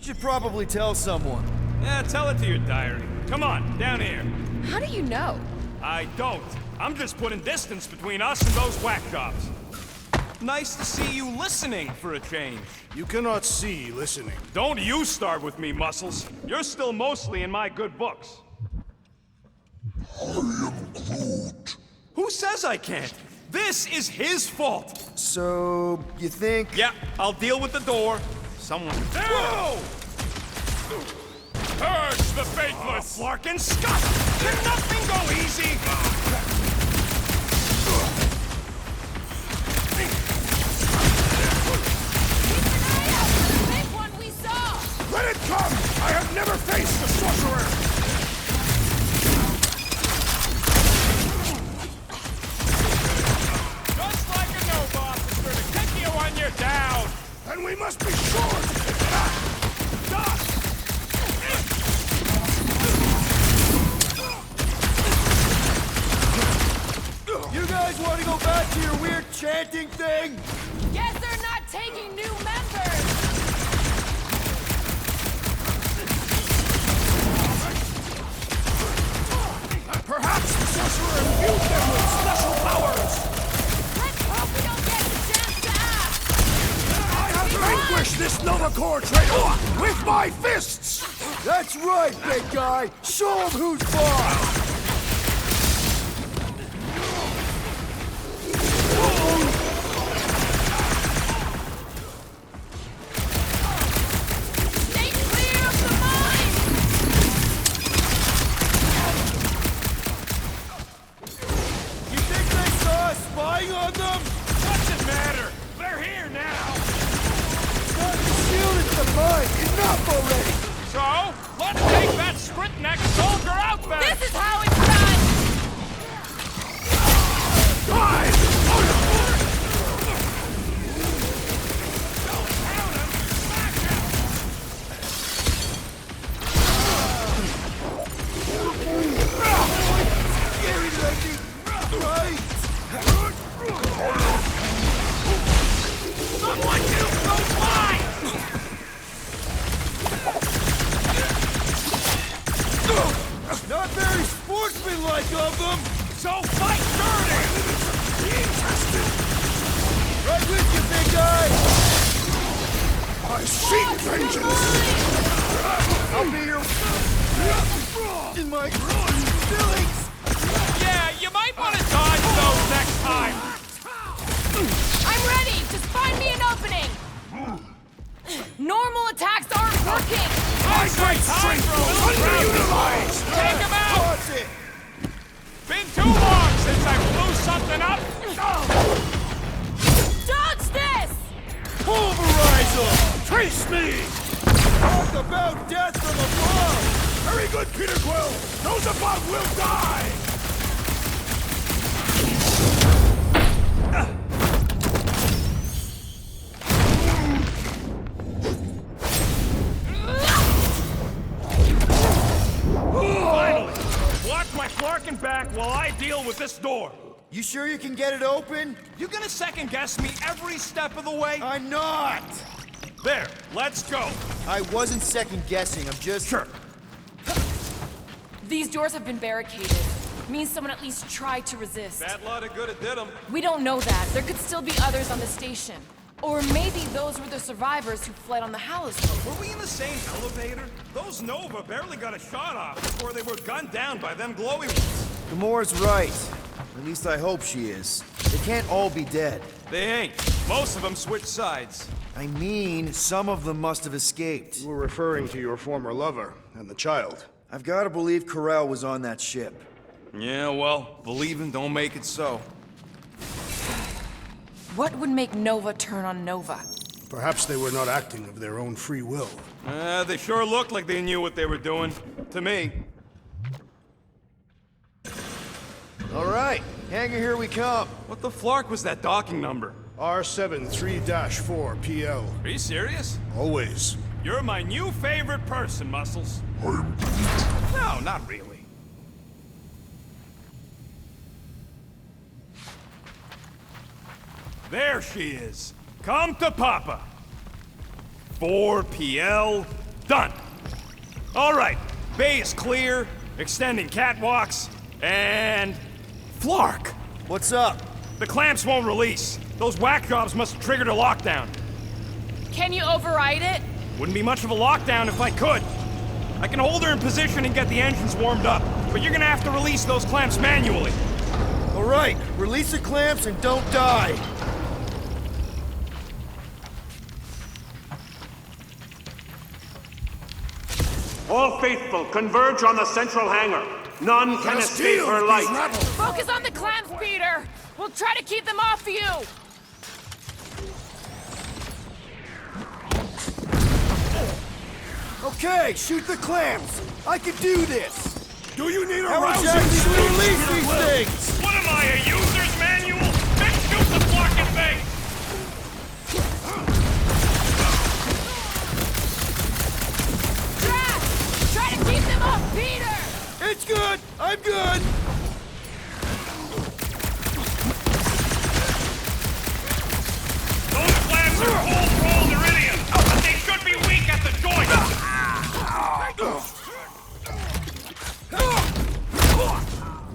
You should probably tell someone. Yeah, tell it to your diary. Come on, down here. How do you know? I don't. I'm just putting distance between us and those whack jobs. Nice to see you listening for a change. You cannot see listening. Don't you start with me, Muscles. You're still mostly in my good books. I am Groot. Who says I can't? This is his fault. So, you think? Yeah, I'll deal with the door. Someone... Whoa! Purge the faithless! Flarkin' Scott! Can nothing go easy? Big one we saw! Let it come! I have never faced a sorcerer! Just like a Nova officer to kick you when you're down! And we must be sure to pick it up! Dust! You guys want to go back to your weird chanting thing? Guess they're not taking new members! Perhaps the sorcerer imbued them with special powers! Let's hope we don't get a chance to ask! I have vanquished this Novacore traitor with my fists! That's right, big guy! Show him who's boss! Stay clear of the mine! You think they saw us spying on them? What's it matter? They're here now! Not the shield at the mine! Enough already! So, let's take that script-necked soldier out there! This is how it's done! Someone you go fly! Not very sportsmanlike of them! So fight dirty! Be interested! Right with you, big guy! I seek vengeance! I'll be your... in my... feelings! Yeah, you might want to dodge those next time! I'm ready! Just find me an opening! Normal attacks aren't working! My great strength was underutilized! Take him out! Toss it! Been too long since I blew something up! Dodge this! Pulverize them! Trace me! Talk about death from above! Very good, Peter Quill! Those above will die! Finally! Watch my Flarkin back while I deal with this door! You sure you can get it open? You gonna second-guess me every step of the way? I'm not! There, let's go! I wasn't second-guessing, I'm just... Sure. These doors have been barricaded. Means someone at least tried to resist. Bad lot of good it did 'em. We don't know that. There could still be others on the station. Or maybe those were the survivors who fled on the Hallows boat. Were we in the same elevator? Those Nova barely got a shot off before they were gunned down by them glowy ones. Gamora's right. At least I hope she is. They can't all be dead. They ain't. Most of them switched sides. I mean, some of them must have escaped. You were referring to your former lover and the child. I've got to believe Corral was on that ship. Yeah, well, believing don't make it so. What would make Nova turn on Nova? Perhaps they were not acting of their own free will. They sure looked like they knew what they were doing. To me. All right, hangar, here we come. What the flark was that docking number? R73-4 PL. Are you serious? Always. You're my new favorite person, Muscles. I'm No, not really. There she is. Come to Papa. 4 PL Done. All right. Bay is clear, extending catwalks, and... Flark! What's up? The clamps won't release. Those whack jobs must have triggered a lockdown. Can you override it? Wouldn't be much of a lockdown if I could. I can hold her in position and get the engines warmed up, but you're gonna have to release those clamps manually. All right, release the clamps and don't die. All faithful, converge on the central hangar. None can escape her light. Focus on the clamps, Peter! We'll try to keep them off you! Okay, shoot the clamps. I can do this. Do you need a How rousing exactly do we speech, release Peter these Quill? things? What am I, a user's manual? Then shoot the fucking thing! Drax! Try to keep them off Peter! It's good. I'm good. Those clamps are cold-rolled iridium, but they should be weak at the joint.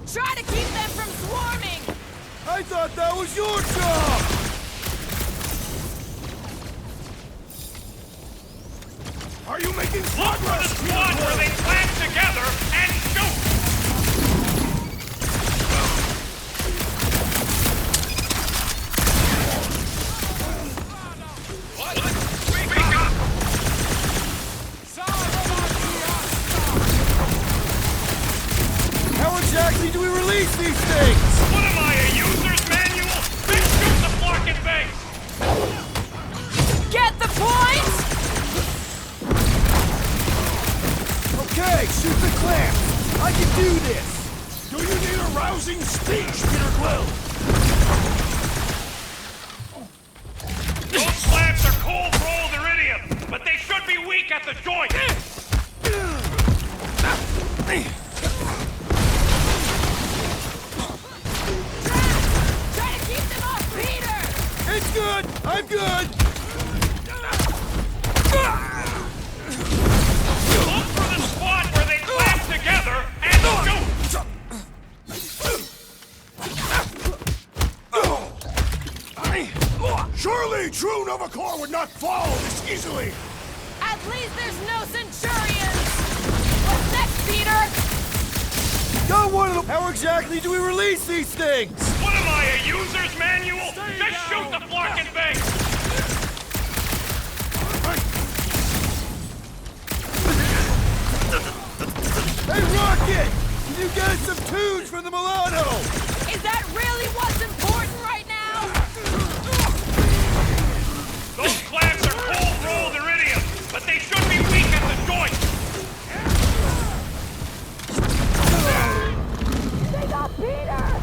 Try to keep them from swarming! I thought that was your job. Are you making Look for the progress, squad Peter where Quill? they clamp together and shoot! What? Speak up! How exactly do we release these things? What am I, a user's manual? Then shoot the fucking thing! Get the point? Okay, shoot the clamps. I can do this. Do you need a rousing speech, Peter Quill? Those clamps are cold-rolled iridium, but they should be weak at the joint. Try to keep them off Peter! It's good. I'm good. Look for the spot where they clamp together and shoot! Surely true Nova Corps would not fall this easily. At least there's no Centurions! What's next, Peter? Got one of them. How exactly do we release these things? What am I, a user's manual? Just shoot the fucking thing! Hey, Rocket! Can you get us some tunes from the Milano? Is that really what's important right now? Those clamps are cold-rolled iridium, but they should be weak at the joint. They got Peter!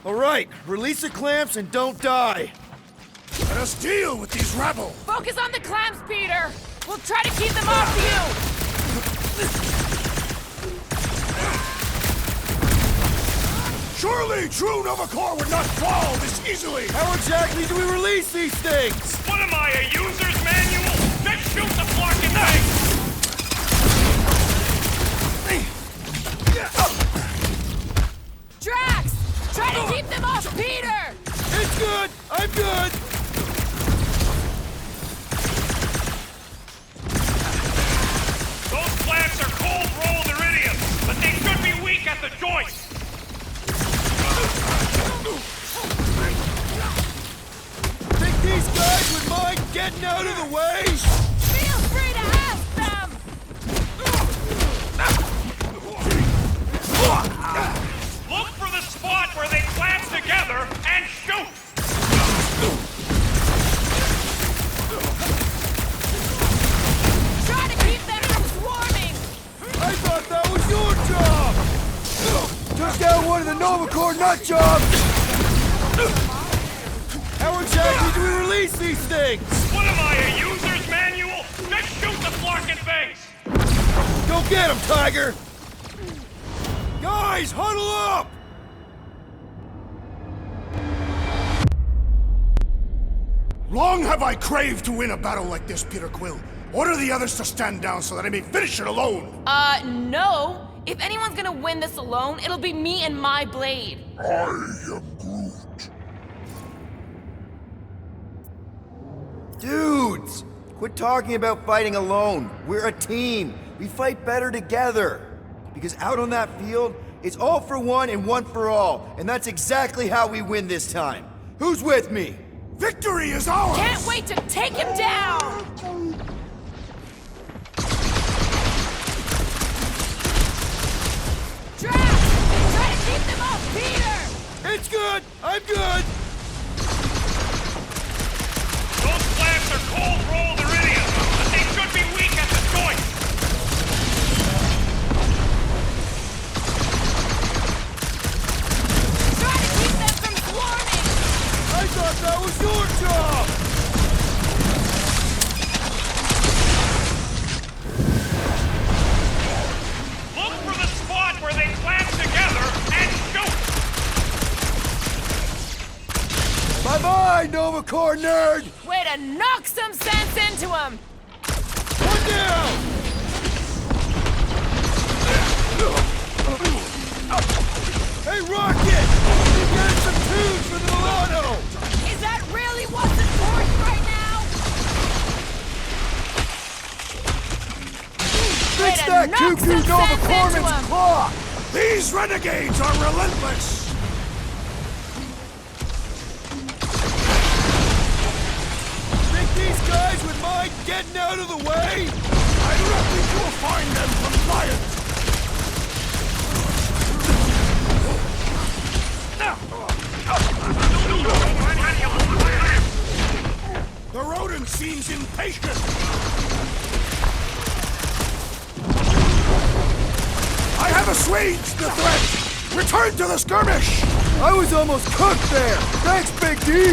All right, release the clamps and don't die. Let us deal with these rabble. Focus on the clamps, Peter! We'll try to keep them off you! Surely true Nova Corps would not fall this easily. How exactly do we release these things? What am I, a user's manual? Just shoot the fucking thing! Drax! Try to keep them off Peter! It's good. I'm good. Those clamps are cold-rolled iridium, but they should be weak at the joint. Think these guys would mind getting out of the way? Feel free to ask them! Look for the spot where they clamp together and shoot! Try to keep them from swarming! I thought that was your job. down one of the Novacore nut jobs! How exactly do we release these things? What am I, a user's manual? Just shoot the flarkin' things! Go get him, Tiger! Guys, huddle up! Long have I craved to win a battle like this, Peter Quill. Order the others to stand down so that I may finish it alone. No. If anyone's gonna win this alone, it'll be me and my blade. I am Groot. Dudes! Quit talking about fighting alone. We're a team. We fight better together. Because out on that field, it's all for one and one for all. And that's exactly how we win this time. Who's with me? Victory is ours! Can't wait to take him down! Drax! Try to keep them off Peter! It's good! I'm good! Those slabs are cold-rolled iridium, but they should be weak at the joint! Try to keep them from swarming! I thought that was your job! Look for the spot where they clamp together and shoot! Bye-bye, Novacore nerd! Way to knock some sense into him! One down! Hey, Rocket! You getting some tunes for the Milano! Is that really what's important right now? Fix to that knock cuckoo some sense Novacoreman's into 'em. clock! These renegades are relentless! Think these guys would mind getting out of the way? I reckon you'll find them compliant! The rodent seems impatient! I have assuaged the threat! Return to the skirmish! I was almost cooked there! Thanks, Big D!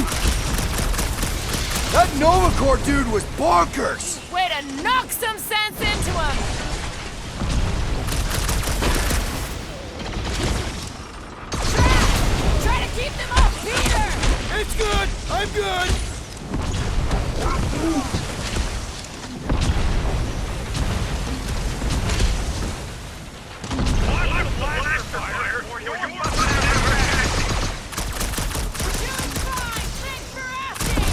That Novacore dude was bonkers! Way to knock some sense into him! Try to keep them off Peter! It's good! I'm good! Doing fine! Thanks for asking!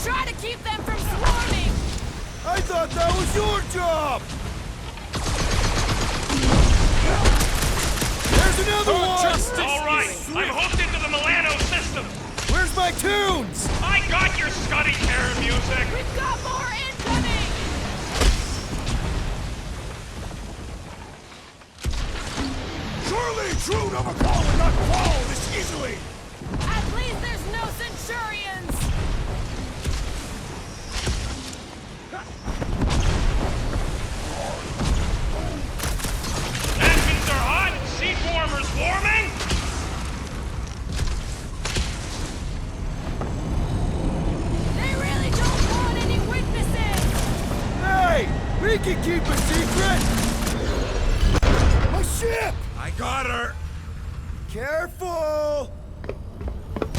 Try to keep them from swarming! I thought that was your job! There's another one! All right, I'm hooked into the Milano system. Where's my tunes? I got your Scuddy Terror music. We've got more incoming! Surely true Novacore will not fall this easily! At least there's no Centurions! Engines are hot, seat warmers warming. They really don't want any witnesses! Hey! We can keep a secret! My ship! I got her. Careful!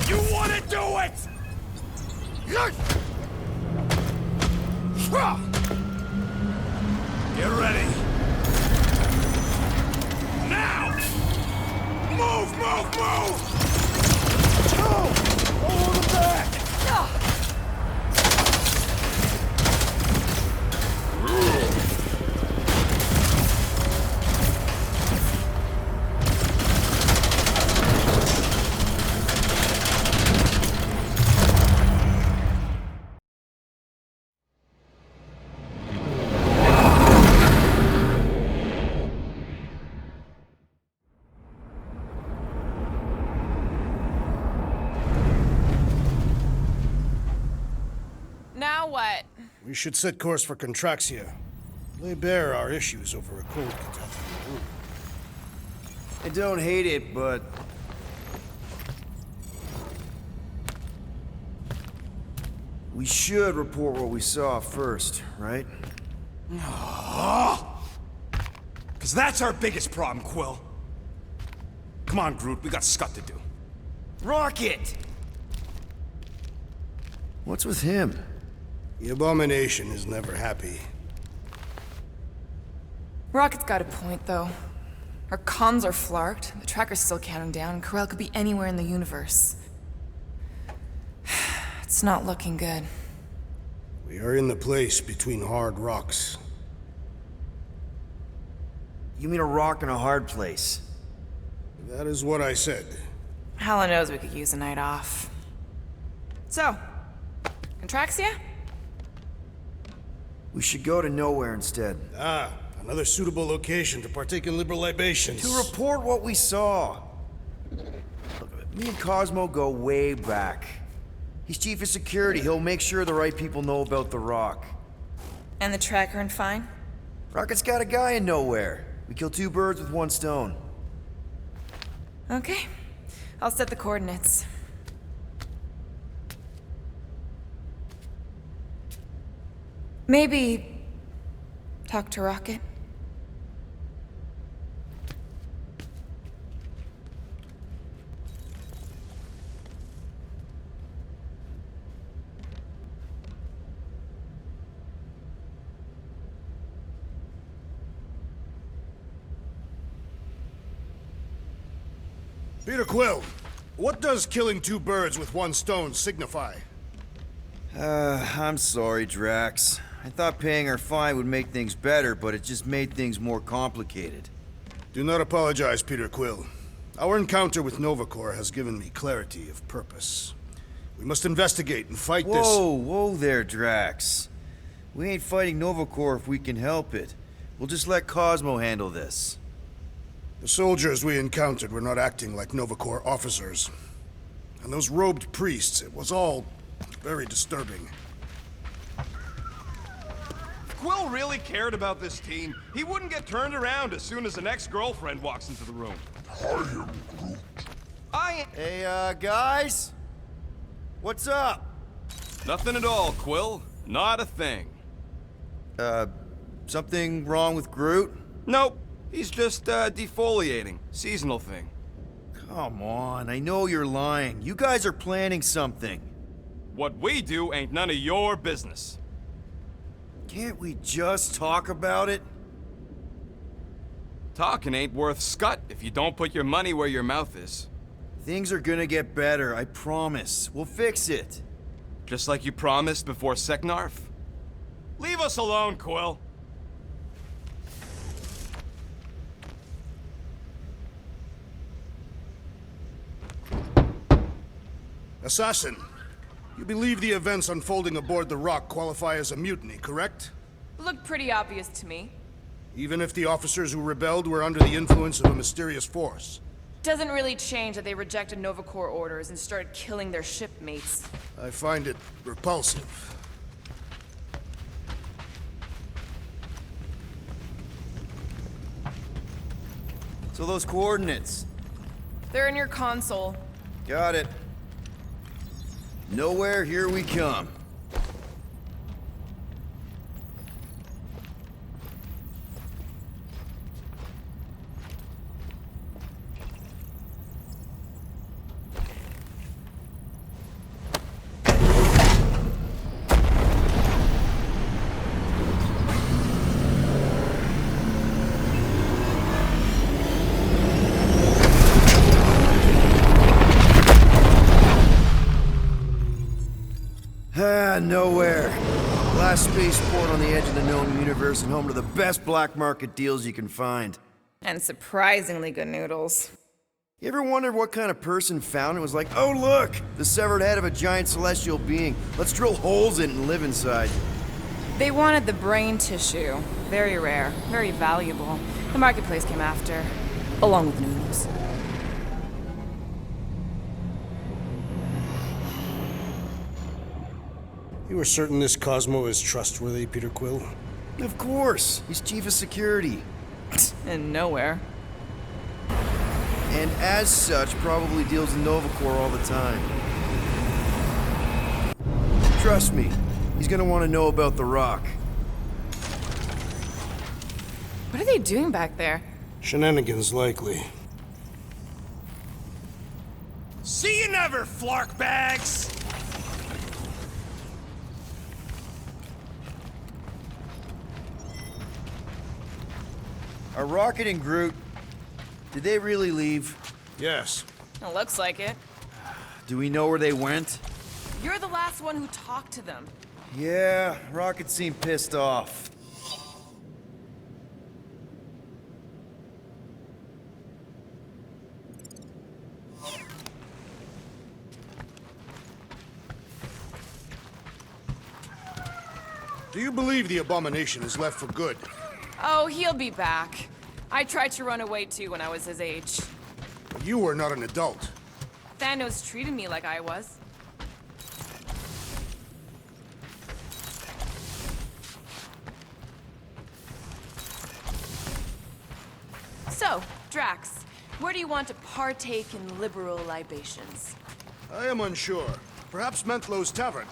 You want to do it! Yes! Ha! Get ready. Now! Move, move, move! Oh! Hold him back! Now what? We should set course for Contraxia. Lay bare our issues over a cold Kentucky. I don't hate it, but... we should report what we saw first, right? Because that's our biggest problem, Quill. Come on, Groot, we got scut to do. Rocket! What's with him? The Abomination is never happy. Rocket's got a point, though. Our comms are flarked, the tracker's still counting down, and Corel could be anywhere in the universe. It's not looking good. We are in the place between hard rocks. You mean a rock in a hard place? That is what I said. Hella knows we could use a night off. So, Contraxia? We should go to nowhere instead. Ah, another suitable location to partake in liberal libations. To report what we saw. Look, me and Cosmo go way back. He's chief of security. He'll make sure the right people know about the rock. And the tracker and fine? Rocket's got a guy in nowhere. We kill two birds with one stone. Okay. I'll set the coordinates. Maybe talk to Rocket. Peter Quill, what does killing two birds with one stone signify? I'm sorry, Drax. I thought paying our fine would make things better, but it just made things more complicated. Do not apologize, Peter Quill. Our encounter with NovaCorps has given me clarity of purpose. We must investigate and fight this... Whoa there, Drax. We ain't fighting NovaCorps if we can help it. We'll just let Cosmo handle this. The soldiers we encountered were not acting like NovaCorps officers. And those robed priests, it was all very disturbing. If Quill really cared about this team, he wouldn't get turned around as soon as an ex-girlfriend walks into the room. Hey, guys? What's up? Nothing at all, Quill. Not a thing. Something wrong with Groot? Nope. He's just, defoliating. Seasonal thing. Come on, I know you're lying. You guys are planning something. What we do ain't none of your business. Can't we just talk about it? Talking ain't worth scut if you don't put your money where your mouth is. Things are gonna get better, I promise. We'll fix it. Just like you promised before Seknarf. Leave us alone, Quill. Assassin, you believe the events unfolding aboard the Rock qualify as a mutiny, correct? Looked pretty obvious to me. Even if the officers who rebelled were under the influence of a mysterious force? Doesn't really change that they rejected NovaCorps orders and started killing their shipmates. I find it repulsive. So those coordinates. They're in your console. Got it. Nowhere, here we come. Nowhere. Last spaceport on the edge of the known universe and home to the best black market deals you can find. And surprisingly good noodles. You ever wondered what kind of person found it was like, oh look, the severed head of a giant celestial being. Let's drill holes in it and live inside. They wanted the brain tissue. Very rare, very valuable. The marketplace came after, along with noodles. You are certain this Cosmo is trustworthy, Peter Quill? Of course, he's chief of security. And nowhere. And as such, probably deals in NovaCore all the time. Trust me, he's gonna want to know about the rock. What are they doing back there? Shenanigans, likely. See you never, flark bags! Are Rocket and Groot, did they really leave? Yes. It looks like it. Do we know where they went? You're the last one who talked to them. Yeah, Rocket seemed pissed off. Do you believe the abomination is left for good? Oh, he'll be back. I tried to run away too when I was his age. You were not an adult. Thanos treated me like I was. So, Drax, where do you want to partake in liberal libations? I am unsure. Perhaps Mentlow's Tavern,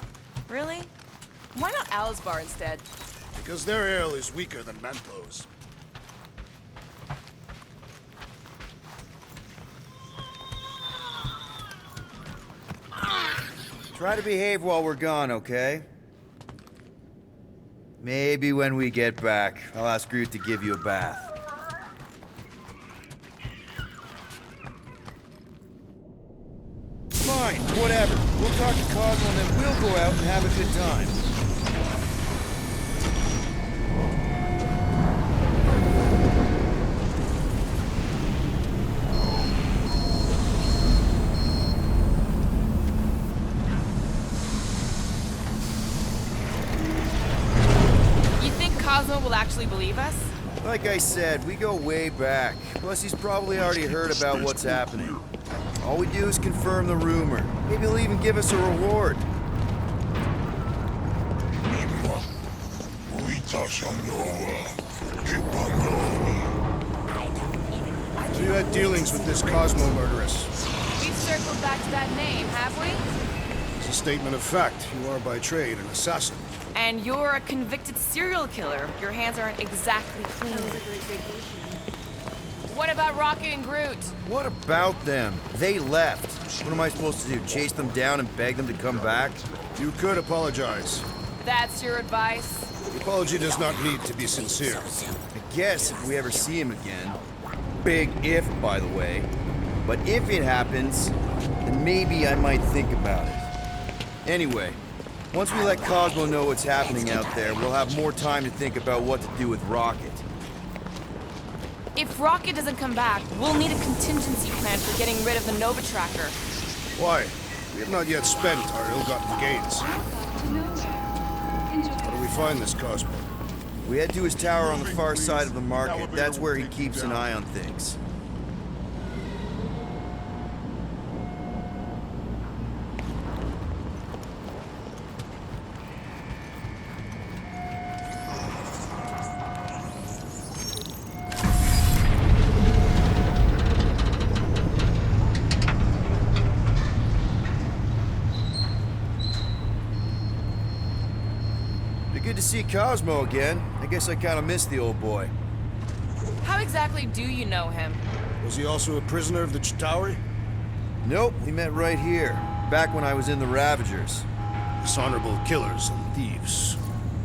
Really? Why not Al's bar instead? because their ale is weaker than Mentlow's. Try to behave while we're gone, okay? Maybe when we get back, I'll ask Groot to give you a bath. Fine, whatever. We'll talk to Cosmo and then we'll go out and have a good time. You think Cosmo will actually believe us? Like I said, we go way back. Plus, he's probably already heard about what's happening. All we do is confirm the rumor. Maybe he'll even give us a reward. So you had dealings with this Cosmo murderess. We've circled back to that name, have we? It's a statement of fact. You are by trade an assassin. And you're a convicted serial killer. Your hands aren't exactly clean. What about Rocket and Groot? What about them? They left. What am I supposed to do? Chase them down and beg them to come back? You could apologize. That's your advice? The apology does not need to be sincere. I guess if we ever see him again. Big if, by the way. But if it happens, then maybe I might think about it. Anyway, once we let Cosmo know what's happening out there, we'll have more time to think about what to do with Rocket. If Rocket doesn't come back, we'll need a contingency plan for getting rid of the Nova Tracker. Why? We have not yet spent our ill-gotten gains. How do we find this Cosmo? We head to his tower on the far side of the market. That's where he keeps an eye on things. Good to see Cosmo again. I guess I kind of missed the old boy. How exactly do you know him? Was he also a prisoner of the Chitauri? Nope, we met right here, back when I was in the Ravagers. Dishonorable killers and thieves.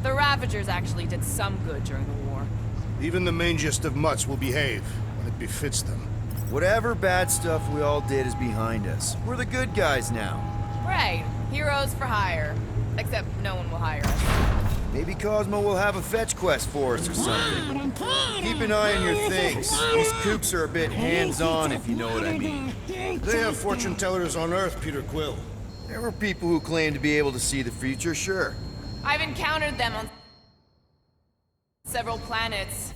The Ravagers actually did some good during the war. Even the mangiest of mutts will behave when it befits them. Whatever bad stuff we all did is behind us. We're the good guys now. Right. Heroes for hire. Except no one will hire us. Maybe Cosmo will have a fetch quest for us or something. Keep an eye on your things. These kooks are a bit hands-on, if you know what I mean. They have fortune tellers on Earth, Peter Quill. There were people who claim to be able to see the future, sure. I've encountered them on several planets.